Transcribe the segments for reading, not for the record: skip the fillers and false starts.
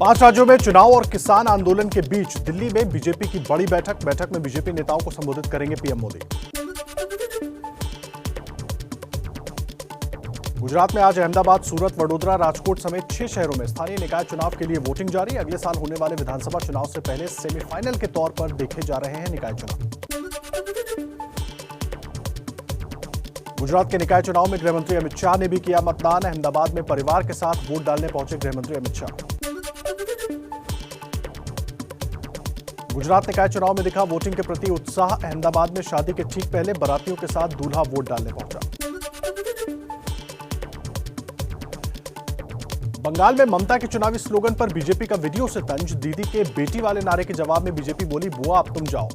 5 राज्यों में चुनाव और किसान आंदोलन के बीच दिल्ली में बीजेपी की बड़ी बैठक में बीजेपी नेताओं को संबोधित करेंगे पीएम मोदी। गुजरात में आज अहमदाबाद, सूरत, वडोदरा, राजकोट समेत 6 शहरों में स्थानीय निकाय चुनाव के लिए वोटिंग जारी। अगले साल होने वाले विधानसभा चुनाव से पहले सेमीफाइनल के तौर पर देखे जा रहे हैं निकाय चुनाव। गुजरात के निकाय चुनाव में गृहमंत्री अमित शाह ने भी किया मतदान। अहमदाबाद में परिवार के साथ वोट डालने पहुंचे गृहमंत्री अमित शाह। गुजरात निकाय चुनाव में दिखा वोटिंग के प्रति उत्साह। अहमदाबाद में शादी के ठीक पहले बारातियों के साथ दूल्हा वोट डालने पहुंचा। बंगाल में ममता के चुनावी स्लोगन पर बीजेपी का वीडियो से तंज। दीदी के बेटी वाले नारे के जवाब में बीजेपी बोली, बुआ अब तुम जाओ।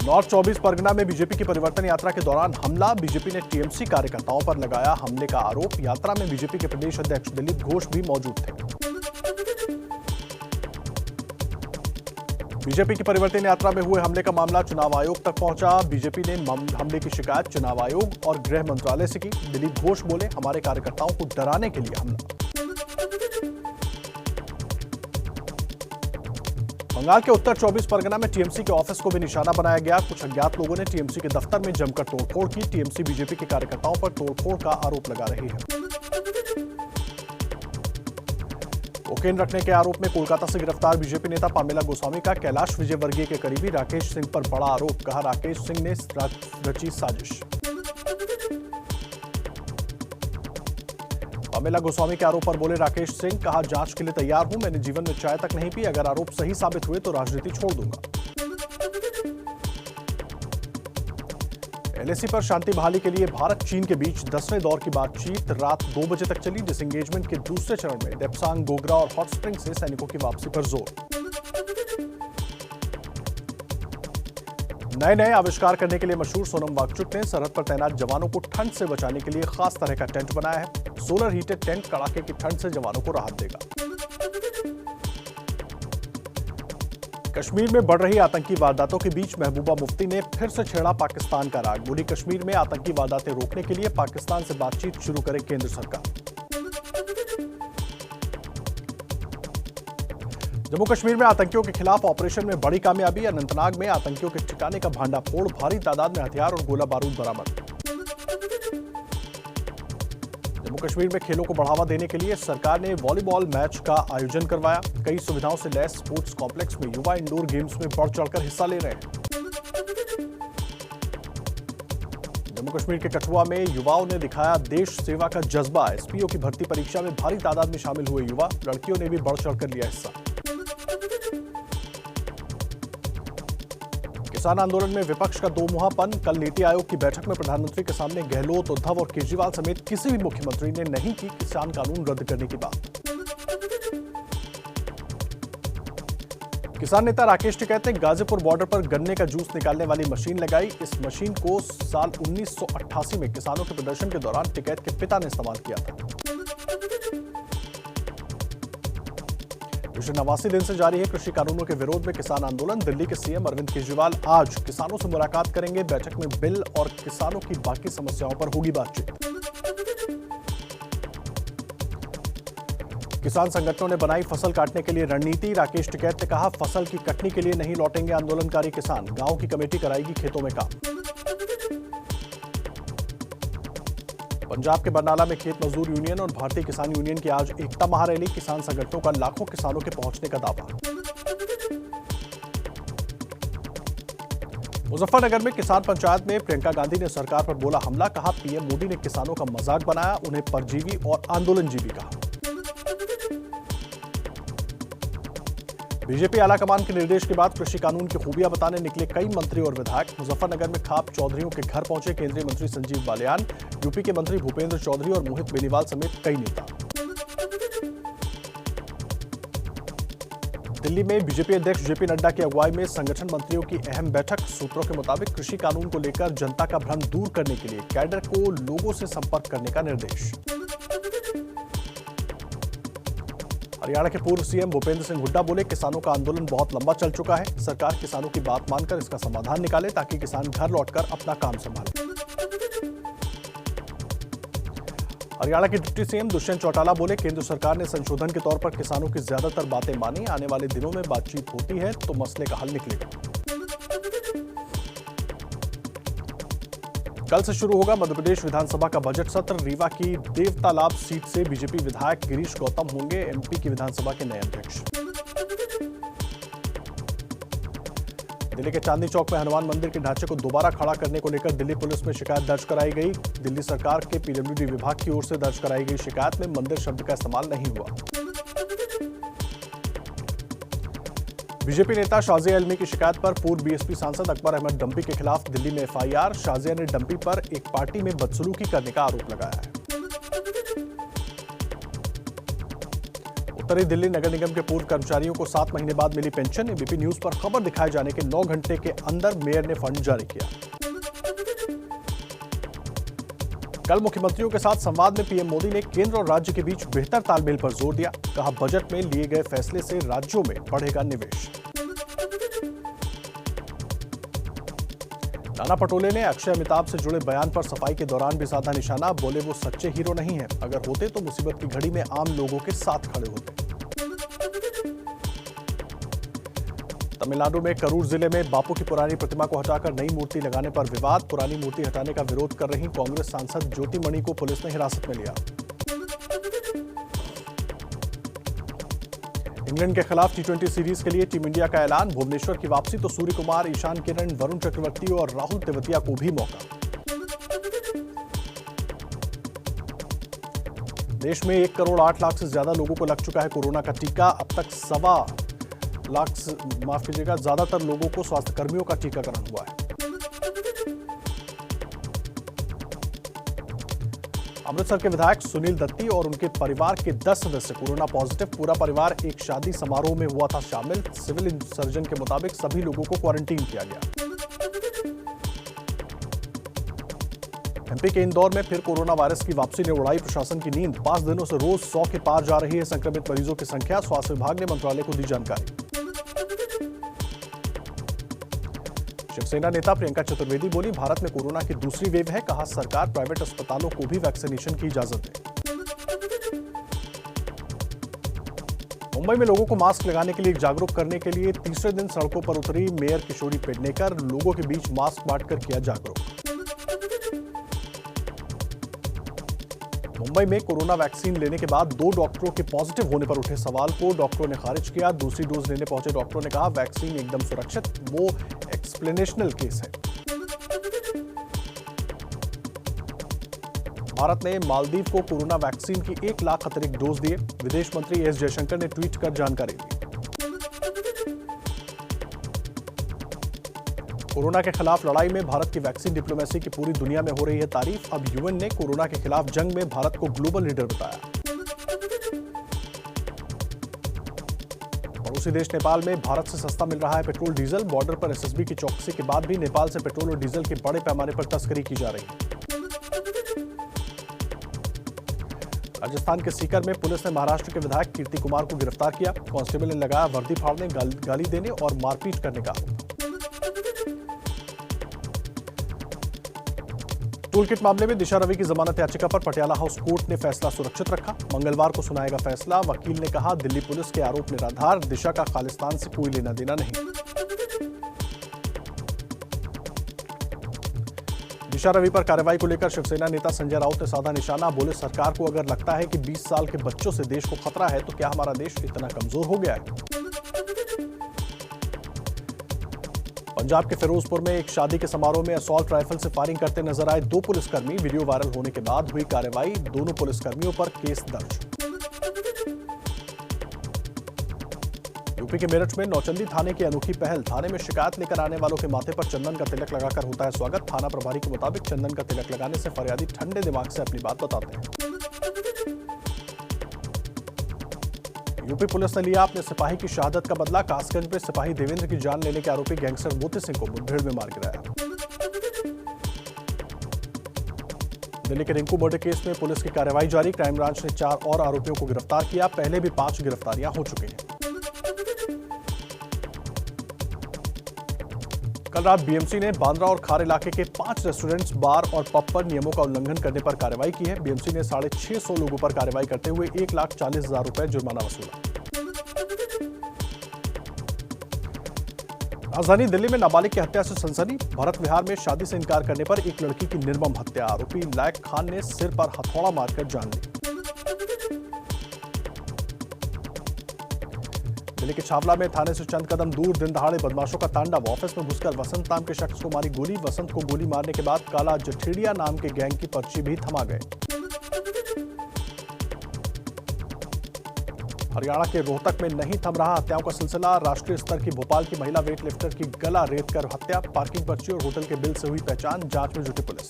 नॉर्थ 24 परगना में बीजेपी की परिवर्तन यात्रा के दौरान हमला। बीजेपी ने टीएमसी कार्यकर्ताओं पर लगाया हमले का आरोप। यात्रा में बीजेपी के प्रदेश अध्यक्ष दिलीप घोष भी मौजूद थे। बीजेपी की परिवर्तन यात्रा में हुए हमले का मामला चुनाव आयोग तक पहुंचा। बीजेपी ने हमले की शिकायत चुनाव आयोग और गृह मंत्रालय से की। दिलीप घोष बोले, हमारे कार्यकर्ताओं को डराने के लिए हमला। बंगाल के उत्तर 24 परगना में टीएमसी के ऑफिस को भी निशाना बनाया गया। कुछ अज्ञात लोगों ने टीएमसी के दफ्तर में जमकर तोड़फोड़ की। टीएमसी बीजेपी के कार्यकर्ताओं पर तोड़फोड़ का आरोप लगा रही है। कोकेन रखने के आरोप में कोलकाता से गिरफ्तार बीजेपी नेता पामेला गोस्वामी का कैलाश विजयवर्गीय के करीबी राकेश सिंह पर बड़ा आरोप। कहा, राकेश सिंह ने रची साजिश। पामेला गोस्वामी के आरोप पर बोले राकेश सिंह, कहा, जांच के लिए तैयार हूं। मैंने जीवन में चाय तक नहीं पी। अगर आरोप सही साबित हुए तो राजनीति छोड़ दूंगा। एलएसी पर शांति बहाली के लिए भारत चीन के बीच 10वें दौर की बातचीत रात 2 बजे तक चली। डिसएंगेजमेंट के दूसरे चरण में देप्सांग, गोगरा और हॉट स्प्रिंग से सैनिकों की वापसी पर जोर। नए आविष्कार करने के लिए मशहूर सोनम वांगचुक ने सरहद पर तैनात जवानों को ठंड से बचाने के लिए खास तरह का टेंट बनाया है। सोलर हीटेड टेंट कड़ाके की ठंड से जवानों को राहत देगा। कश्मीर में बढ़ रही आतंकी वारदातों के बीच महबूबा मुफ्ती ने फिर से छेड़ा पाकिस्तान का राग। बोली, कश्मीर में आतंकी वारदातें रोकने के लिए पाकिस्तान से बातचीत शुरू करे केंद्र सरकार। जम्मू कश्मीर में आतंकियों के खिलाफ ऑपरेशन में बड़ी कामयाबी। अनंतनाग में आतंकियों के ठिकाने का भांडाफोड़। भारी तादाद में हथियार और गोला बारूद बरामद। जम्मू कश्मीर में खेलों को बढ़ावा देने के लिए सरकार ने वॉलीबॉल मैच का आयोजन करवाया। कई सुविधाओं से लैस स्पोर्ट्स कॉम्प्लेक्स में युवा इंडोर गेम्स में बढ़ चढ़कर हिस्सा ले रहे हैं। जम्मू कश्मीर के कठुआ में युवाओं ने दिखाया देश सेवा का जज्बा। एसपीओ की भर्ती परीक्षा में भारी तादाद में शामिल हुए युवा। लड़कियों ने भी बढ़ चढ़कर लिया हिस्सा। किसान आंदोलन में विपक्ष का दोमुहापन। कल नीति आयोग की बैठक में प्रधानमंत्री के सामने गहलोत, उद्धव और केजरीवाल समेत किसी भी मुख्यमंत्री ने नहीं की किसान कानून रद्द करने की बात। किसान नेता राकेश टिकैत ने गाजीपुर बॉर्डर पर गन्ने का जूस निकालने वाली मशीन लगाई। इस मशीन को साल 1988 में किसानों के प्रदर्शन के दौरान टिकैत के पिता ने इस्तेमाल किया था। पिछले 89 दिन से जारी है कृषि कानूनों के विरोध में किसान आंदोलन। दिल्ली के सीएम अरविंद केजरीवाल आज किसानों से मुलाकात करेंगे। बैठक में बिल और किसानों की बाकी समस्याओं पर होगी बातचीत। किसान संगठनों ने बनाई फसल काटने के लिए रणनीति। राकेश टिकैत ने कहा, फसल की कटनी के लिए नहीं लौटेंगे आंदोलनकारी किसान। गांव की कमेटी कराएगी खेतों में काम। पंजाब के बरनाला में खेत मजदूर यूनियन और भारतीय किसान यूनियन की आज एकता महारैली। किसान संगठनों का लाखों किसानों के पहुंचने का दावा। मुजफ्फरनगर में किसान पंचायत में प्रियंका गांधी ने सरकार पर बोला हमला। कहा, पीएम मोदी ने किसानों का मजाक बनाया, उन्हें परजीवी और आंदोलनजीवी कहा। बीजेपी आलाकमान के निर्देश के बाद कृषि कानून की खूबियां बताने निकले कई मंत्री और विधायक। मुजफ्फरनगर में खाप चौधरियों के घर पहुंचे केंद्रीय मंत्री संजीव बालियान, यूपी के मंत्री भूपेंद्र चौधरी और मोहित बेनीवाल समेत कई नेता। दिल्ली में बीजेपी अध्यक्ष जेपी नड्डा की अगुवाई में संगठन मंत्रियों की अहम बैठक। सूत्रों के मुताबिक कृषि कानून को लेकर जनता का भ्रम दूर करने के लिए कैडर को लोगों से संपर्क करने का निर्देश। हरियाणा के पूर्व सीएम भूपेंद्र सिंह हुड्डा बोले, किसानों का आंदोलन बहुत लंबा चल चुका है। सरकार किसानों की बात मानकर इसका समाधान निकाले ताकि किसान घर लौटकर अपना काम संभाले। हरियाणा के डिप्टी सीएम दुष्यंत चौटाला बोले, केंद्र सरकार ने संशोधन के तौर पर किसानों की ज्यादातर बातें मानी। आने वाले दिनों में बातचीत होती है तो मसले का हल निकलेगा। कल से शुरू होगा मध्य प्रदेश विधानसभा का बजट सत्र। रीवा की देवतालाब सीट से बीजेपी विधायक गिरीश गौतम होंगे एमपी की विधानसभा के नए अध्यक्ष। दिल्ली के चांदनी चौक में हनुमान मंदिर के ढांचे को दोबारा खड़ा करने को लेकर दिल्ली पुलिस में शिकायत दर्ज कराई गई। दिल्ली सरकार के पीडब्ल्यूडी विभाग की ओर से दर्ज कराई गई शिकायत में मंदिर शब्द का इस्तेमाल नहीं हुआ। बीजेपी नेता शाजिया इल्मी की शिकायत पर पूर्व बीएसपी सांसद अकबर अहमद डंपी के खिलाफ दिल्ली में एफआईआर। शाजिया ने डंपी पर एक पार्टी में बदसलूकी करने का आरोप लगाया है। उत्तरी दिल्ली नगर निगम के पूर्व कर्मचारियों को 7 महीने बाद मिली पेंशन। एबीपी न्यूज पर खबर दिखाए जाने के 9 घंटे के अंदर मेयर ने फंड जारी किया। कल मुख्यमंत्रियों के साथ संवाद में पीएम मोदी ने केंद्र और राज्य के बीच बेहतर तालमेल पर जोर दिया। कहा, बजट में लिए गए फैसले से राज्यों में बढ़ेगा निवेश। नाना पटोले ने अक्षय अमिताभ से जुड़े बयान पर सफाई के दौरान भी साधा निशाना। बोले, वो सच्चे हीरो नहीं हैं। अगर होते तो मुसीबत की घड़ी में आम लोगों के साथ खड़े होते। तमिलनाडु में करूर जिले में बापू की पुरानी प्रतिमा को हटाकर नई मूर्ति लगाने पर विवाद। पुरानी मूर्ति हटाने का विरोध कर रही कांग्रेस सांसद ज्योतिमणि को पुलिस ने हिरासत में लिया। इंग्लैंड के खिलाफ टी20 सीरीज के लिए टीम इंडिया का ऐलान। भुवनेश्वर की वापसी तो सूर्य कुमार, ईशान किरण, वरुण चक्रवर्ती और राहुल तेवतिया को भी मौका। देश में 1 करोड़ 8 लाख से ज्यादा लोगों को लग चुका है कोरोना का टीका। अब तक 1.25 लाख ज्यादातर लोगों को स्वास्थ्यकर्मियों का टीकाकरण हुआ है। अमृतसर के विधायक सुनील दत्ती और उनके परिवार के 10 सदस्य कोरोना पॉजिटिव। पूरा परिवार एक शादी समारोह में हुआ था शामिल। सिविल सर्जन के मुताबिक सभी लोगों को क्वारंटीन किया गया। एमपी के इंदौर में फिर कोरोना वायरस की वापसी ने उड़ाई प्रशासन की नींद। 5 दिनों से रोज 100 के पार जा रही है संक्रमित मरीजों की संख्या। स्वास्थ्य विभाग ने मंत्रालय को दी जानकारी। शिवसेना नेता प्रियंका चतुर्वेदी बोली, भारत में कोरोना की दूसरी वेव है। कहा, सरकार प्राइवेट अस्पतालों को भी वैक्सीनेशन की इजाजत दे। मुंबई में लोगों को मास्क लगाने के लिए जागरूक करने के लिए तीसरे दिन सड़कों पर उतरी मेयर किशोरी पेडनेकर। लोगों के बीच मास्क बांटकर किया जागरूक। मुंबई में कोरोना वैक्सीन लेने के बाद 2 डॉक्टरों के पॉजिटिव होने पर उठे सवाल को डॉक्टरों ने खारिज किया। दूसरी डोज लेने पहुंचे डॉक्टरों ने कहा, वैक्सीन एकदम सुरक्षित, वो एक्सप्लेनेशनल केस है। भारत ने मालदीव को कोरोना वैक्सीन की 1 लाख अतिरिक्त डोज दिए। विदेश मंत्री एस जयशंकर ने ट्वीट कर जानकारी दी। कोरोना के खिलाफ लड़ाई में भारत की वैक्सीन डिप्लोमेसी की पूरी दुनिया में हो रही है तारीफ। अब यूएन ने कोरोना के खिलाफ जंग में भारत को ग्लोबल लीडर बताया। पड़ोसी देश नेपाल में भारत से सस्ता मिल रहा है पेट्रोल डीजल। बॉर्डर पर एसएसबी की चौकसी के बाद भी नेपाल से पेट्रोल और डीजल की बड़े पैमाने पर तस्करी की जा रही है। राजस्थान के सीकर में पुलिस ने महाराष्ट्र के विधायक कीर्ति कुमार को गिरफ्तार किया। कांस्टेबल ने लगाया वर्दी फाड़ने, गाली देने और मारपीट करने का आरोप। टूलकिट मामले में दिशा रवि की जमानत याचिका पर पटियाला हाउस कोर्ट ने फैसला सुरक्षित रखा। मंगलवार को सुनाएगा फैसला। वकील ने कहा, दिल्ली पुलिस के आरोप निराधार, दिशा का खालिस्तान से कोई लेना देना नहीं। दिशा रवि पर कार्रवाई को लेकर शिवसेना नेता संजय राउत ने साधा निशाना। बोले, सरकार को अगर लगता है कि 20 साल के बच्चों से देश को खतरा है तो क्या हमारा देश इतना कमजोर हो गया है? पंजाब के फिरोजपुर में एक शादी के समारोह में असॉल्ट राइफल से फायरिंग करते नजर आए 2 पुलिसकर्मी। वीडियो वायरल होने के बाद हुई कार्रवाई। दोनों पुलिसकर्मियों पर केस दर्ज। यूपी के मेरठ में नौचंदी थाने की अनोखी पहल। थाने में शिकायत लेकर आने वालों के माथे पर चंदन का तिलक लगाकर होता है स्वागत। थाना प्रभारी के मुताबिक चंदन का तिलक लगाने से फरियादी ठंडे दिमाग से अपनी बात बताते हैं। यूपी पुलिस ने लिया अपने सिपाही की शहादत का बदला। कासगंज में सिपाही देवेंद्र की जान लेने के आरोपी गैंगस्टर मोती सिंह को मुठभेड़ में मार गिराया। दिल्ली के रिंकू मर्डर केस में पुलिस की कार्रवाई जारी। क्राइम ब्रांच ने 4 और आरोपियों को गिरफ्तार किया। पहले भी 5 गिरफ्तारियां हो चुकी हैं। कल रात बीएमसी ने बांद्रा और खार इलाके के 5 रेस्टोरेंट्स, बार और पब पर नियमों का उल्लंघन करने पर कार्रवाई की है। बीएमसी ने 650 लोगों पर कार्रवाई करते हुए 1,40,000 रुपए जुर्माना वसूला। राजधानी दिल्ली में नाबालिग की हत्या से सनसनी। भरत विहार में शादी से इनकार करने पर एक लड़की की निर्मम हत्या। आरोपी लायक खान ने सिर पर हथौड़ा मारकर जान ली। दिल्ली के छावला में थाने से चंद कदम दूर दिन दहाड़े बदमाशों का तांडव। ऑफिस में घुसकर वसंत नाम के शख्स को मारी गोली। वसंत को गोली मारने के बाद काला जठेड़िया नाम के गैंग की पर्ची भी थमा गए। हरियाणा के रोहतक में नहीं थम रहा हत्याओं का सिलसिला। राष्ट्रीय स्तर की भोपाल की महिला वेट लिफ्टर की गला रेत कर हत्या। पार्किंग पर्ची और होटल के बिल से हुई पहचान। जांच में जुटी पुलिस।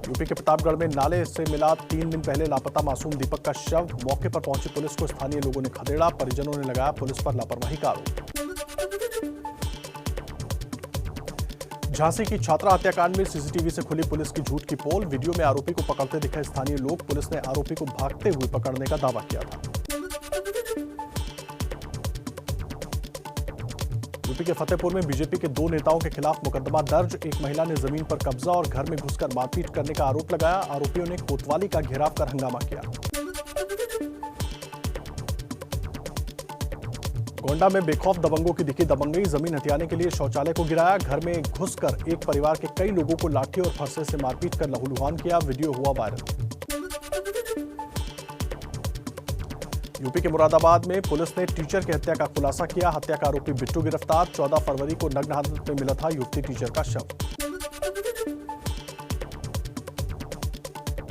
यूपी के प्रतापगढ़ में नाले से मिला 3 दिन पहले लापता मासूम दीपक का शव। मौके पर पहुंची पुलिस को स्थानीय लोगों ने खदेड़ा। परिजनों ने लगाया पुलिस पर लापरवाही का आरोप। झांसी की छात्रा हत्याकांड में सीसीटीवी से खुली पुलिस की झूठ की पोल। वीडियो में आरोपी को पकड़ते दिखे स्थानीय लोग। पुलिस ने आरोपी को भागते हुए पकड़ने का दावा किया था। यूपी के फतेहपुर में बीजेपी के 2 नेताओं के खिलाफ मुकदमा दर्ज। एक महिला ने जमीन पर कब्जा और घर में घुसकर मारपीट करने का आरोप लगाया। आरोपियों ने कोतवाली का घेराव कर हंगामा किया। गोंडा में बेखौफ दबंगों की दिखी दबंगई। जमीन हथियाने के लिए शौचालय को गिराया। घर में घुसकर एक परिवार के कई लोगों को लाठी और फरसे से मारपीट कर लहूलुहान किया। वीडियो हुआ वायरल। यूपी के मुरादाबाद में पुलिस ने टीचर की हत्या का खुलासा किया। हत्या का आरोपी बिट्टू गिरफ्तार। 14 फरवरी को नग्न हालत में मिला था युवती टीचर का शव।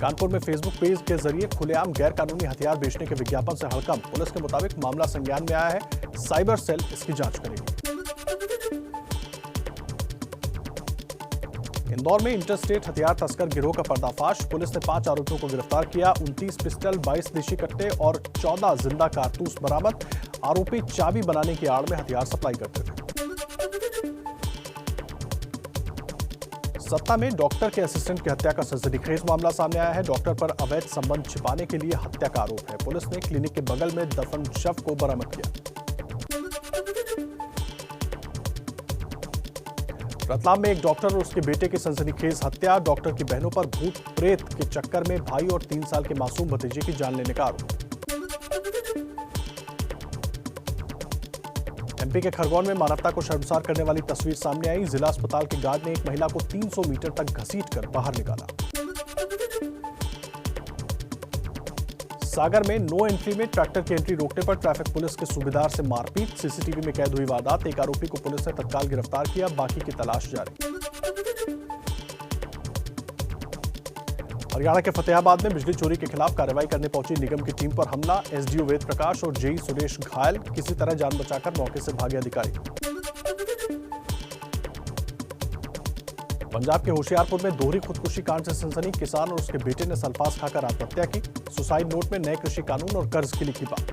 कानपुर में फेसबुक पेज के जरिए खुलेआम गैर कानूनी हथियार बेचने के विज्ञापन से हड़कंप। पुलिस के मुताबिक मामला संज्ञान में आया है। साइबर सेल इसकी जांच करेगी। इंदौर में इंटरस्टेट हथियार तस्कर गिरोह का पर्दाफाश। पुलिस ने 5 आरोपियों को गिरफ्तार किया। 29 पिस्टल, 22 देशी कट्टे और 14 जिंदा कारतूस बरामद। आरोपी चाबी बनाने की आड़ में हथियार सप्लाई करते थे। सत्ता में डॉक्टर के असिस्टेंट की हत्या का सनसनीखेज मामला सामने आया है। डॉक्टर पर अवैध संबंध छिपाने के लिए हत्या का आरोप है। पुलिस ने क्लिनिक के बगल में दफन शव को बरामद किया। रतलाम में एक डॉक्टर और उसके बेटे की सनसनीखेज हत्या। डॉक्टर की बहनों पर भूत प्रेत के चक्कर में भाई और 3 साल के मासूम भतीजे की जान लेने का आरोप। एमपी के खरगोन में मानवता को शर्मसार करने वाली तस्वीर सामने आई। जिला अस्पताल के गार्ड ने एक महिला को 300 मीटर तक घसीटकर बाहर निकाला। सागर में नो एंट्री में ट्रैक्टर की एंट्री रोकने पर ट्रैफिक पुलिस के सूबेदार से मारपीट। सीसीटीवी में कैद हुई वारदात। एक आरोपी को पुलिस ने तत्काल गिरफ्तार किया। बाकी की तलाश जारी। हरियाणा के फतेहाबाद में बिजली चोरी के खिलाफ कार्रवाई करने पहुंची निगम की टीम पर हमला। एसडीओ वेद प्रकाश और जेई सुरेश घायल। किसी तरह जान बचाकर मौके से भागे अधिकारी। पंजाब के होशियारपुर में दोहरी खुदकुशी कांड से सनसनी। किसान और उसके बेटे ने सल्फास खाकर आत्महत्या की। सुसाइड नोट में नए कृषि कानून और कर्ज की लिखी बात।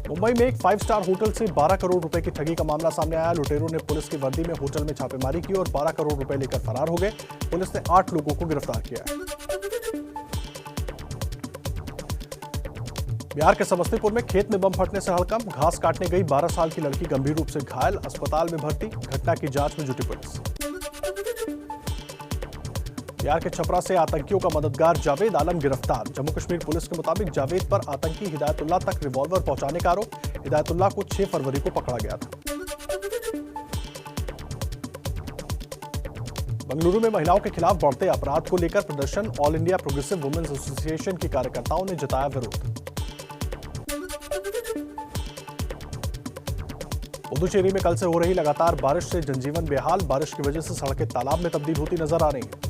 मुंबई में एक 5 स्टार होटल से 12 करोड़ रुपए की ठगी का मामला सामने आया। लुटेरों ने पुलिस की वर्दी में होटल में छापेमारी की और 12 करोड़ रुपए लेकर फरार हो गए। पुलिस ने 8 लोगों को गिरफ्तार किया है। बिहार के समस्तीपुर में खेत में बम फटने से हड़कंप। घास काटने गई 12 साल की लड़की गंभीर रूप से घायल। अस्पताल में भर्ती। घटना की जांच में जुटी पुलिस। बिहार के छपरा से आतंकियों का मददगार जावेद आलम गिरफ्तार। जम्मू कश्मीर पुलिस के मुताबिक जावेद पर आतंकी हिदायतुल्लाह तक रिवॉल्वर पहुंचाने का आरोप। हिदायतुल्लाह को 6 फरवरी को पकड़ा गया था। बंगलुरु में महिलाओं के खिलाफ बढ़ते अपराध को लेकर प्रदर्शन। All India progressive women's association के कार्यकर्ताओं ने जताया विरोध। पुदुचेरी में कल से हो रही लगातार बारिश से जनजीवन बेहाल। बारिश की वजह से सड़कें तालाब में तब्दील होती नजर आ रही हैं।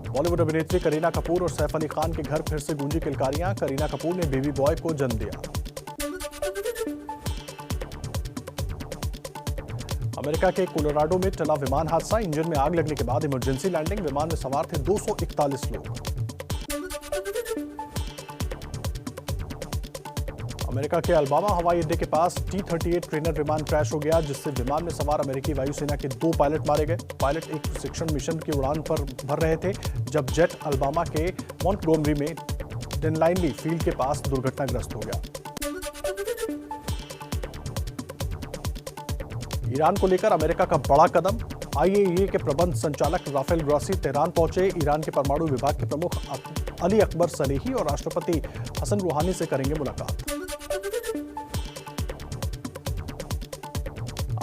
बॉलीवुड अभिनेत्री करीना कपूर और सैफ अली खान के घर फिर से गूंजी किलकारियां। करीना कपूर ने बेबी बॉय को जन्म दिया। अमेरिका के कोलोराडो में टला विमान हादसा। इंजन में आग लगने के बाद इमरजेंसी लैंडिंग। विमान में सवार थे 241 लोग। अमेरिका के अल्बामा हवाई अड्डे के पास T-38 ट्रेनर विमान क्रैश हो गया, जिससे विमान में सवार अमेरिकी वायुसेना के 2 पायलट मारे गए। पायलट एक प्रशिक्षण मिशन की उड़ान पर भर रहे थे जब जेट अल्बामा के मॉन्टगोमरी में डेनलाइनली फील्ड के पास दुर्घटनाग्रस्त हो गया। ईरान को लेकर अमेरिका का बड़ा कदम। IAEA के प्रबंध संचालक राफेल ग्रॉसी तेहरान पहुंचे। ईरान के परमाणु विभाग के प्रमुख अली अकबर सलेही और राष्ट्रपति हसन रूहानी से करेंगे मुलाकात।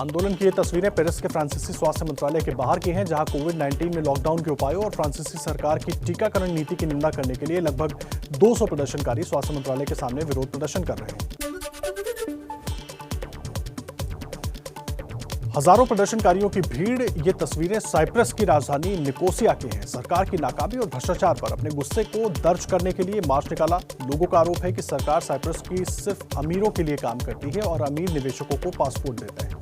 आंदोलन की ये तस्वीरें पेरिस के फ्रांसीसी स्वास्थ्य मंत्रालय के बाहर की हैं, जहां कोविड-19 में लॉकडाउन के उपायों और फ्रांसीसी सरकार की टीकाकरण नीति की निंदा करने के लिए लगभग 200 प्रदर्शनकारी स्वास्थ्य मंत्रालय के सामने विरोध प्रदर्शन कर रहे हैं। हजारों प्रदर्शनकारियों की भीड़। ये तस्वीरें साइप्रस की राजधानी निकोसिया की हैं। सरकार की नाकामी और भ्रष्टाचार पर अपने गुस्से को दर्ज करने के लिए मार्च निकाला। लोगों का आरोप है कि सरकार साइप्रस की सिर्फ अमीरों के लिए काम करती है और अमीर निवेशकों को पासपोर्ट देते हैं।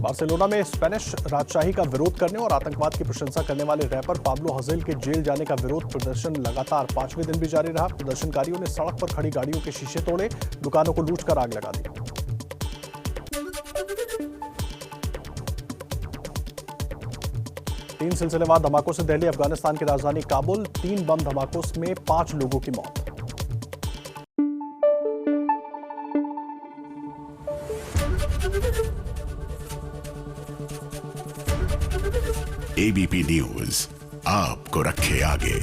बार्सिलोना में स्पेनिश राजशाही का विरोध करने और आतंकवाद की प्रशंसा करने वाले रैपर पाब्लो हज़ेल के जेल जाने का विरोध प्रदर्शन लगातार 5वें दिन भी जारी रहा। प्रदर्शनकारियों ने सड़क पर खड़ी गाड़ियों के शीशे तोड़े, दुकानों को लूटकर आग लगा दी। तीन सिलसिलेवार धमाकों से दिल्ली, अफगानिस्तान की राजधानी काबुल। 3 बम धमाकों में 5 लोगों की मौत। ABP न्यूज आपको रखे आगे।